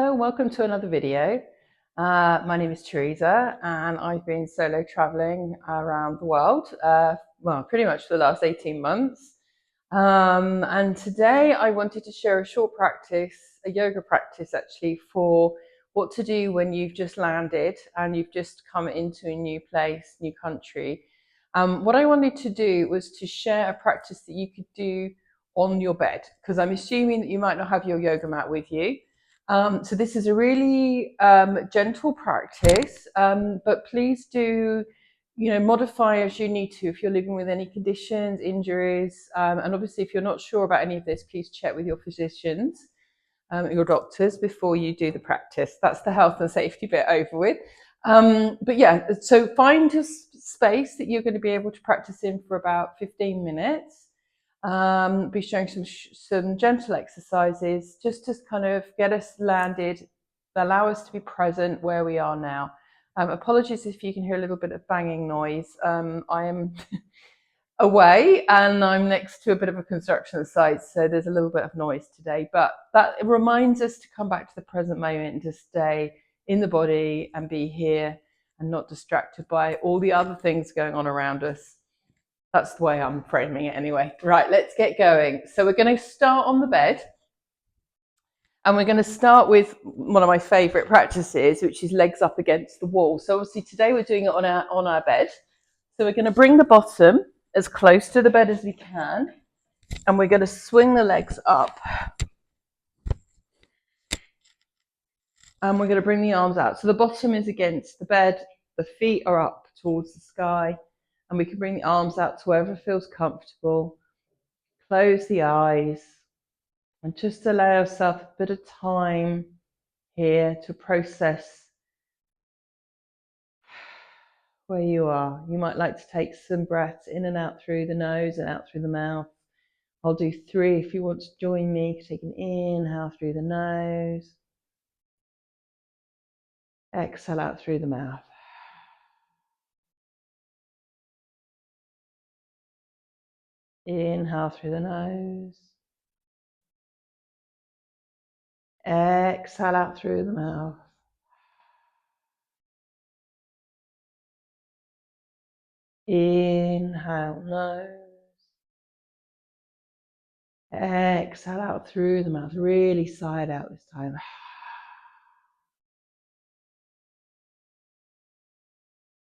Hello, welcome to another video. My name is Teresa and I've been solo traveling around the world, well, pretty much for the last 18 months. And today I wanted to share a short practice, a yoga practice actually, for what to do when you've just landed and you've just come into a new place, new country. What I wanted to do was to share a practice that you could do on your bed, because I'm assuming that you might not have your yoga mat with you. So this is a really gentle practice, but please do, modify as you need to if you're living with any conditions, injuries, and obviously if you're not sure about any of this, please check with your physicians, your doctors before you do the practice. That's the health and safety bit over with. But yeah, so find a space that you're going to be able to practice in for about 15 minutes. Be showing some gentle exercises just to kind of get us landed, allow us to be present where we are now. Apologies if you can hear a little bit of banging noise. I am away and I'm next to a bit of a construction site, so there's a little bit of noise today, but that reminds us to come back to the present moment and to stay in the body and be here and not distracted by all the other things going on around us. That's the way I'm framing it anyway. Right, let's get going. So we're going to start on the bed. And we're going to start with one of my favourite practices, which is legs up against the wall. So obviously today we're doing it on our bed. So we're going to bring the bottom as close to the bed as we can. And we're going to swing the legs up. And we're going to bring the arms out. So the bottom is against the bed. The feet are up towards the sky. And we can bring the arms out to wherever feels comfortable. Close the eyes and just allow yourself a bit of time here to process where you are. You might like to take some breaths in and out through the nose and out through the mouth. I'll do 3 if you want to join me. Take an inhale through the nose. Exhale out through the mouth. Inhale through the nose. Exhale out through the mouth. Inhale, nose. Exhale out through the mouth. Really sigh it out this time.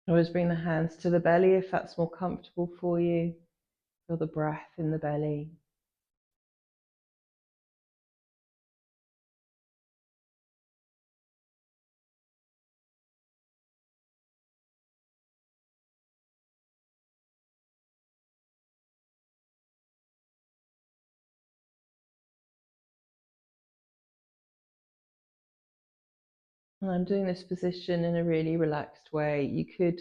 Always bring the hands to the belly if that's more comfortable for you. Feel the breath in the belly. And I'm doing this position in a really relaxed way. You could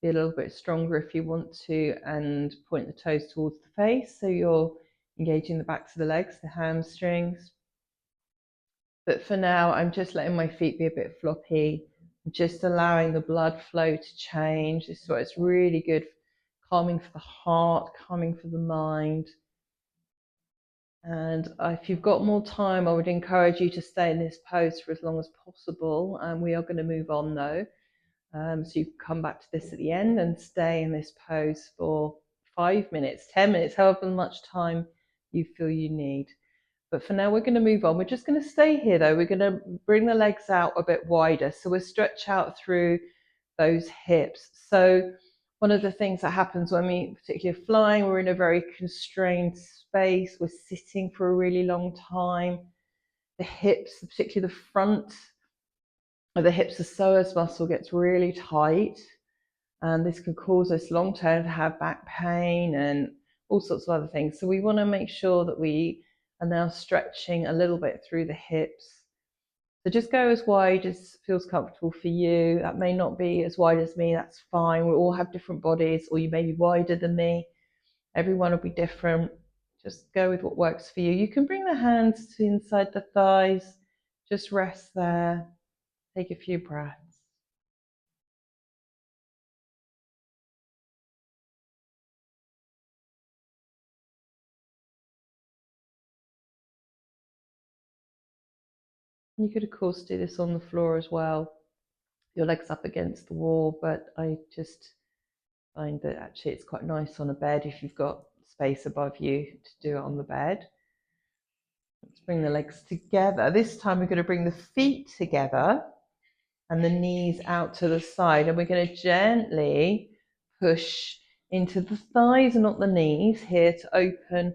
be a little bit stronger if you want to and point the toes towards the face, so you're engaging the backs of the legs, the hamstrings. But for now, I'm just letting my feet be a bit floppy, just allowing the blood flow to change. This is why it's really good, calming for the heart, calming for the mind. And if you've got more time, I would encourage you to stay in this pose for as long as possible. We are going to move on though. So you can come back to this at the end and stay in this pose for 5 minutes, 10 minutes, however much time you feel you need. But for now, we're going to move on. We're just going to stay here though. We're going to bring the legs out a bit wider. So we'll stretch out through those hips. So one of the things that happens when we particularly are flying, we're in a very constrained space. We're sitting for a really long time. The hips, particularly the front of the hips, the psoas muscle gets really tight. And this can cause us long term to have back pain and all sorts of other things. So we want to make sure that we are now stretching a little bit through the hips. So just go as wide as feels comfortable for you. That may not be as wide as me, that's fine. We all have different bodies, or you may be wider than me. Everyone will be different. Just go with what works for you. You can bring the hands to inside the thighs. Just rest there. Take a few breaths. You could, of course, do this on the floor as well. Your legs up against the wall, but I just find that actually it's quite nice on a bed if you've got space above you to do it on the bed. Let's bring the legs together. This time we're going to bring the feet together and the knees out to the side, and we're going to gently push into the thighs and not the knees here to open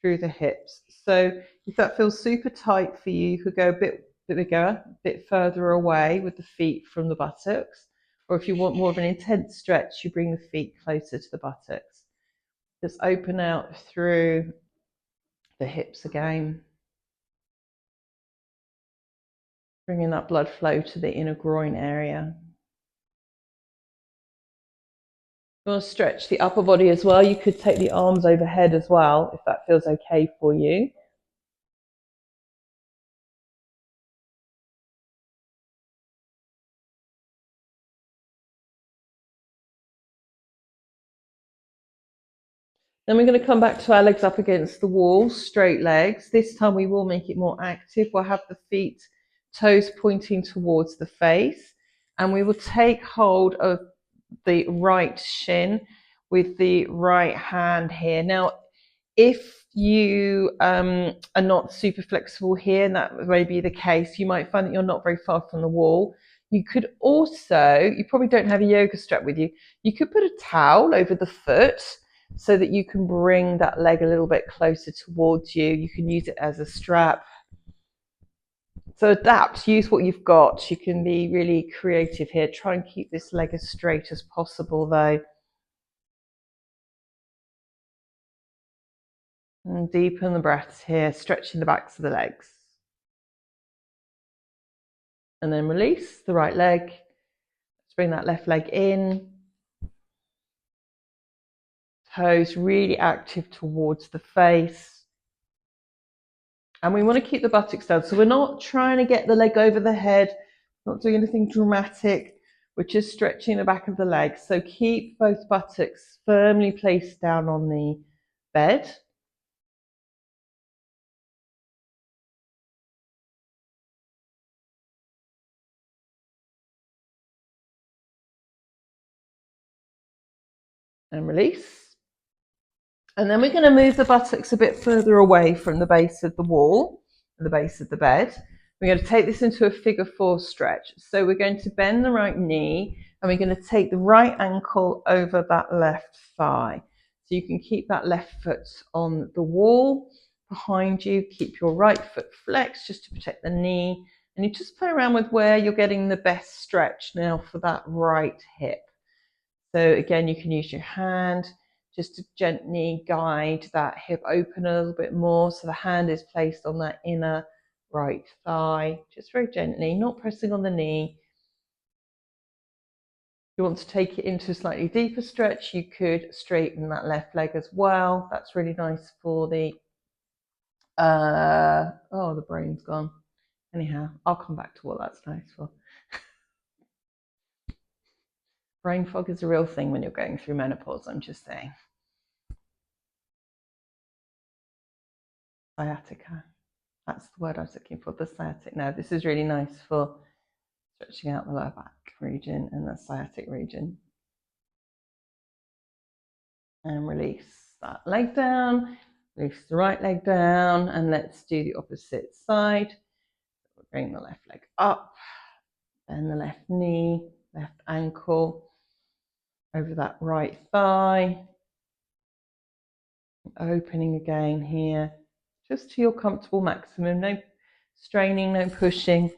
through the hips. So if that feels super tight for you, you could go a bit bigger, a bit further away with the feet from the buttocks. Or if you want more of an intense stretch, you bring the feet closer to the buttocks. Just open out through the hips again. Bringing that blood flow to the inner groin area. You want to stretch the upper body as well. You could take the arms overhead as well, if that feels okay for you. Then we're going to come back to our legs up against the wall, straight legs. This time we will make it more active. We'll have the feet, toes pointing towards the face, and we will take hold of the right shin with the right hand here. Now, if you are not super flexible here, and that may be the case, you might find that you're not very far from the wall. You could also, you probably don't have a yoga strap with you, you could put a towel over the foot so that you can bring that leg a little bit closer towards you. You can use it as a strap. So adapt, use what you've got. You can be really creative here. Try and keep this leg as straight as possible though. And deepen the breaths here, stretching the backs of the legs. And then release the right leg. Let's bring that left leg in. Toes really active towards the face. And we want to keep the buttocks down. So we're not trying to get the leg over the head, not doing anything dramatic. We're just stretching the back of the legs. So keep both buttocks firmly placed down on the bed. And release. And then we're going to move the buttocks a bit further away from the base of the wall, the base of the bed. We're going to take this into a figure four stretch. So we're going to bend the right knee and we're going to take the right ankle over that left thigh. So you can keep that left foot on the wall behind you. Keep your right foot flexed just to protect the knee. And you just play around with where you're getting the best stretch now for that right hip. So again, you can use your hand just to gently guide that hip open a little bit more. So the hand is placed on that inner right thigh, just very gently, not pressing on the knee. If you want to take it into a slightly deeper stretch, you could straighten that left leg as well. That's really nice for the, oh, the brain's gone. Anyhow, I'll come back to what that's nice for. Brain fog is a real thing when you're going through menopause, I'm just saying. Sciatica. That's the word I was looking for, the sciatic nerve. This is really nice for stretching out the lower back region and the sciatic region. And release that leg down, release the right leg down, and let's do the opposite side. We'll bring the left leg up, then the left knee, left ankle, over that right thigh. Opening again here, just to your comfortable maximum. No straining, no pushing.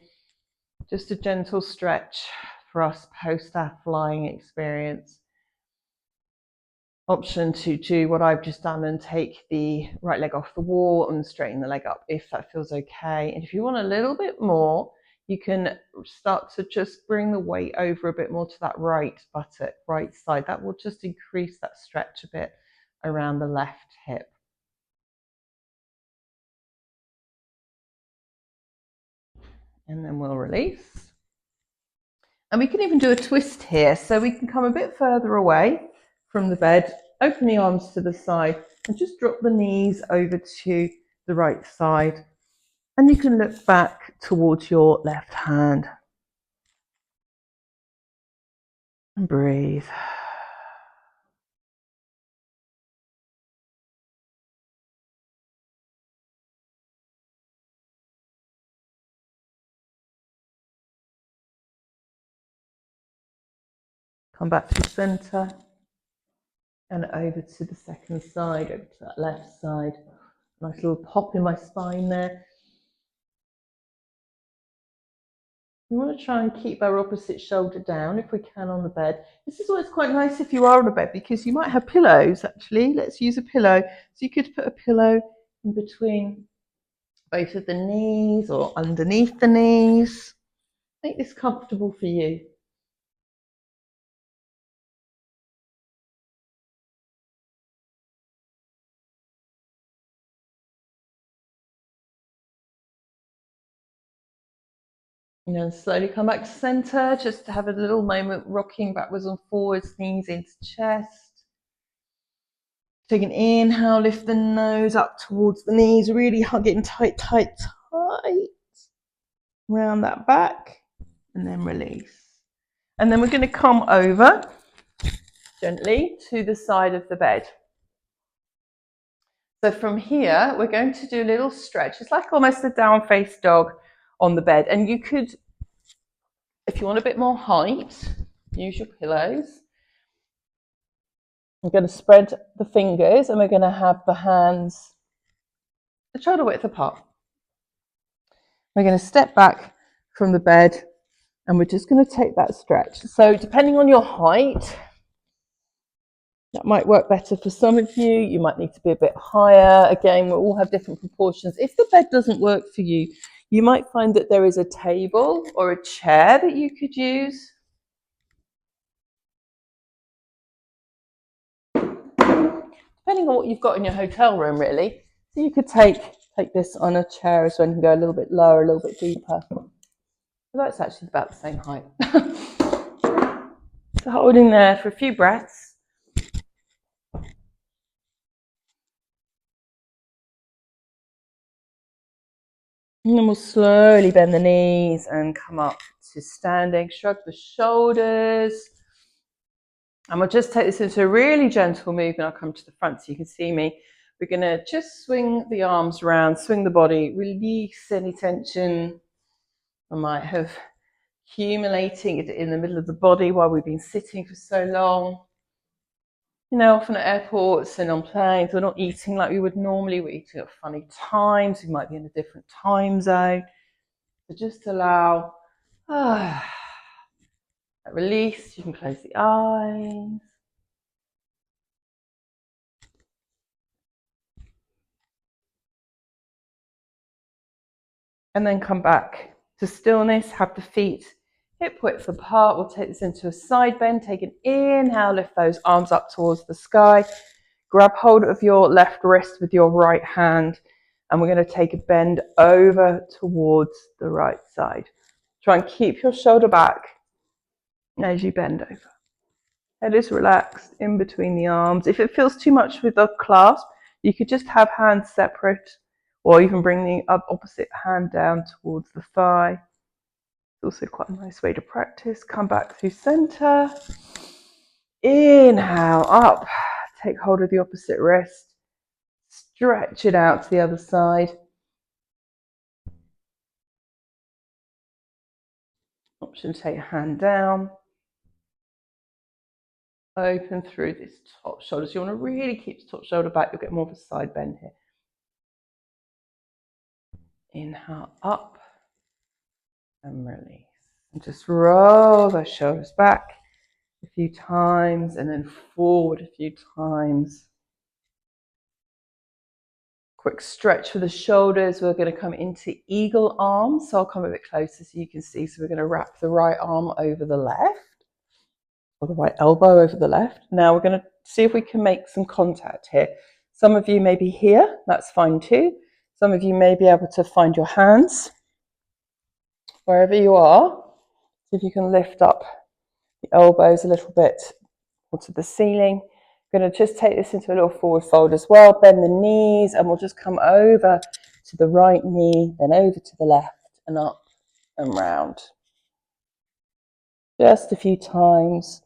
Just a gentle stretch for us post our flying experience. Option to do what I've just done and take the right leg off the wall and straighten the leg up if that feels okay. And if you want a little bit more, you can start to just bring the weight over a bit more to that right buttock, right side. That will just increase that stretch a bit around the left hip. And then we'll release. And we can even do a twist here. So we can come a bit further away from the bed, open the arms to the side and just drop the knees over to the right side And you can look back towards your left hand and breathe. Come back to the center and over to the second side, over to that left side. Nice little pop in my spine there. We want to try and keep our opposite shoulder down if we can on the bed. This is always quite nice if you are on a bed because you might have pillows actually. Let's use a pillow. So you could put a pillow in between both of the knees or underneath the knees. Make this comfortable for you. And then slowly come back to center, just to have a little moment rocking backwards and forwards, knees into chest. Take an inhale, lift the nose up towards the knees, really getting tight, tight, tight. Round that back, and then release. And then we're going to come over gently to the side of the bed. So from here, we're going to do a little stretch. It's like almost a down face dog on the bed. And you could, if you want a bit more height, use your pillows. We're going to spread the fingers and we're going to have the hands shoulder width apart. We're going to step back from the bed and we're just going to take that stretch. So depending on your height, that might work better for some of you. You might need to be a bit higher. Again, we all have different proportions. If the bed doesn't work for you, you might find that there is a table or a chair that you could use. Depending on what you've got in your hotel room, really. So you could take this on a chair as well. You can go a little bit lower, a little bit deeper. So that's actually about the same height. So holding there for a few breaths. And then we'll slowly bend the knees and come up to standing. Shrug the shoulders. And we'll just take this into a really gentle movement. I'll come to the front so you can see me. We're going to just swing the arms around, swing the body, release any tension I might have accumulating it in the middle of the body while we've been sitting for so long. You know, often at airports and on planes, we're not eating like we would normally. We're eating at funny times. We might be in a different time zone. So just allow that release. You can close the eyes. And then come back to stillness. Have the feet hip width apart. We'll take this into a side bend. Take an inhale, lift those arms up towards the sky. Grab hold of your left wrist with your right hand. And we're going to take a bend over towards the right side. Try and keep your shoulder back as you bend over. Head is relaxed in between the arms. If it feels too much with the clasp, you could just have hands separate, or even bring the opposite hand down towards the thigh. It's also quite a nice way to practice. Come back through center. Inhale up. Take hold of the opposite wrist. Stretch it out to the other side. Option to take a hand down. Open through this top shoulder. So you want to really keep the top shoulder back. You'll get more of a side bend here. Inhale up and release. And just roll those shoulders back a few times and then forward a few times. Quick stretch for the shoulders. We're going to come into eagle arms. So I'll come a bit closer so you can see. So we're going to wrap the right arm over the left, or the right elbow over the left. Now we're going to see if we can make some contact here. Some of you may be here. That's fine too. Some of you may be able to find your hands wherever you are. See if you can lift up the elbows a little bit onto the ceiling. Going to just take this into a little forward fold as well. Bend the knees and we'll just come over to the right knee, then over to the left and up and round. Just a few times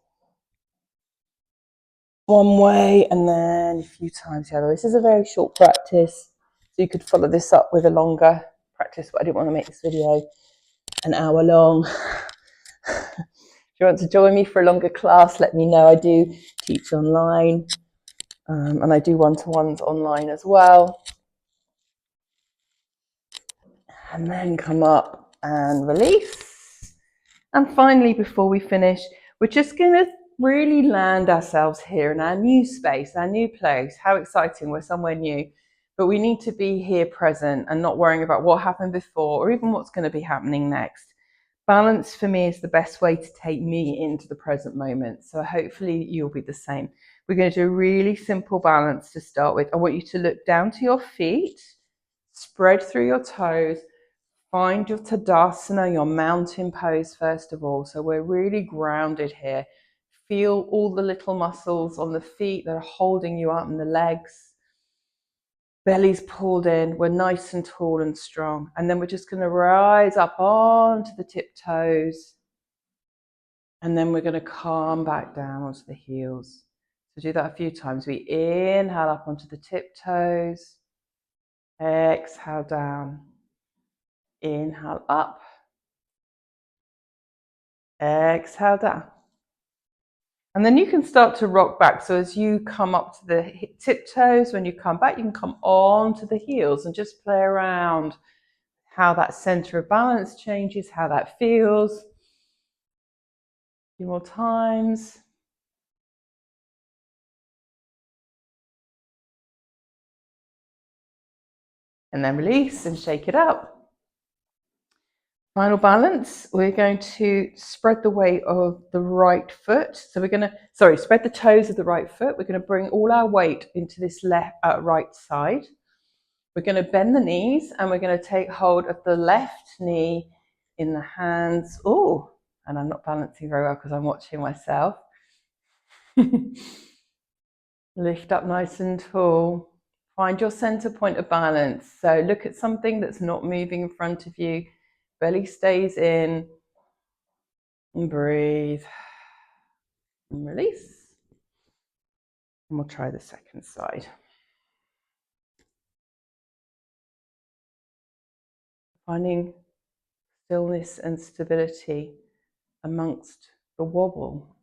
one way and then a few times the other. This is a very short practice, so you could follow this up with a longer practice, but I didn't want to make this video an hour long. If you want to join me for a longer class, let me know. I do teach online, and I do one-to-ones online as well. And then come up and release. And finally, before we finish, we're just going to really land ourselves here in our new space, our new place. How exciting, we're somewhere new. But we need to be here present and not worrying about what happened before or even what's going to be happening next. Balance for me is the best way to take me into the present moment. So hopefully you'll be the same. We're going to do a really simple balance to start with. I want you to look down to your feet, spread through your toes, find your Tadasana, your mountain pose first of all. So we're really grounded here. Feel all the little muscles on the feet that are holding you up and the legs. Belly's pulled in, we're nice and tall and strong. And then we're just going to rise up onto the tiptoes. And then we're going to calm back down onto the heels. So do that a few times. We inhale up onto the tiptoes. Exhale down. Inhale up. Exhale down. And then you can start to rock back. So as you come up to the tiptoes, when you come back, you can come on to the heels and just play around how that center of balance changes, how that feels. A few more times. And then release and shake it out. Final balance, we're going to spread the weight of the right foot. So we're going to, spread the toes of the right foot. We're going to bring all our weight into this right side. We're going to bend the knees and we're going to take hold of the left knee in the hands. Oh, and I'm not balancing very well because I'm watching myself. Lift up nice and tall. Find your center point of balance. So look at something that's not moving in front of you. Belly stays in. And breathe. And release. And we'll try the second side. Finding stillness and stability amongst the wobble.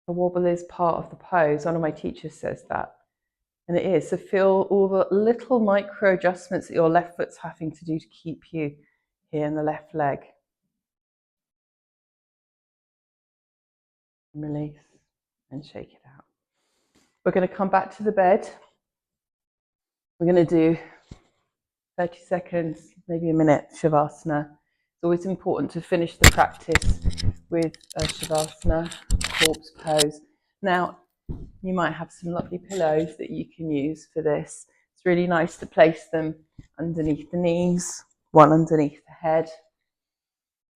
The wobble is part of the pose. One of my teachers says that. And it is. So feel all the little micro adjustments that your left foot's having to do to keep you here in the left leg. And release and shake it out. We're going to come back to the bed. We're going to do 30 seconds, maybe a minute, Shavasana. It's always important to finish the practice with a Shavasana, corpse pose. Now, you might have some lovely pillows that you can use for this. It's really nice to place them underneath the knees, one underneath the head.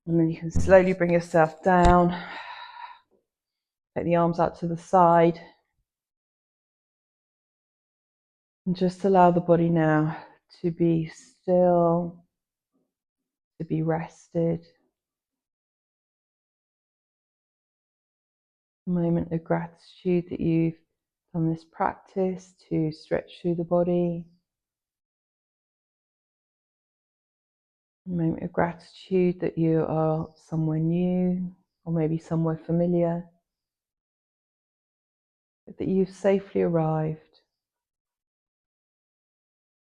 And then you can slowly bring yourself down. Take the arms out to the side. And just allow the body now to be still, to be rested. A moment of gratitude that you've done this practice to stretch through the body. A moment of gratitude that you are somewhere new or maybe somewhere familiar, but that you've safely arrived.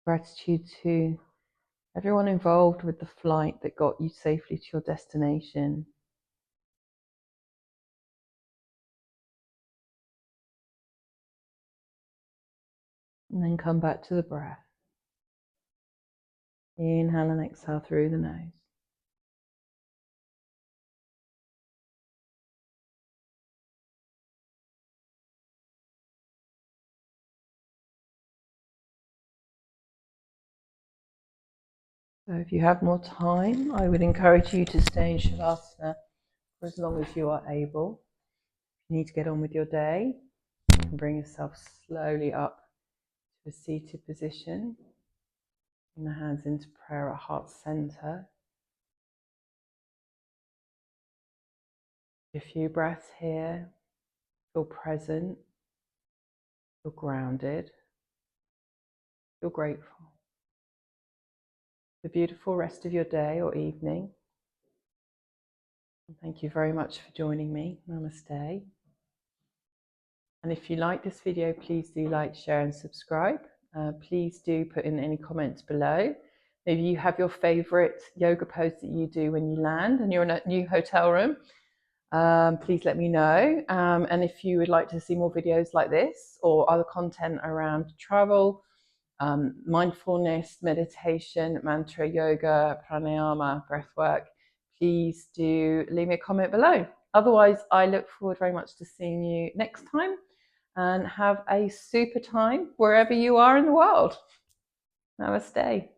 Gratitude to everyone involved with the flight that got you safely to your destination. And then come back to the breath. Inhale and exhale through the nose. So if you have more time, I would encourage you to stay in Shavasana for as long as you are able. If you need to get on with your day, you can bring yourself slowly up to a seated position. Bring the hands into prayer at heart center. A few breaths here. Feel present. Feel grounded. Feel grateful. The beautiful rest of your day or evening. Thank you very much for joining me. Namaste. And if you like this video, please do like, share and subscribe. Please do put in any comments below. Maybe you have your favorite yoga pose that you do when you land and you're in a new hotel room. Please let me know. And if you would like to see more videos like this or other content around travel, mindfulness, meditation, mantra yoga, pranayama, breathwork, please do leave me a comment below. Otherwise, I look forward very much to seeing you next time, and have a super time wherever you are in the world. Namaste.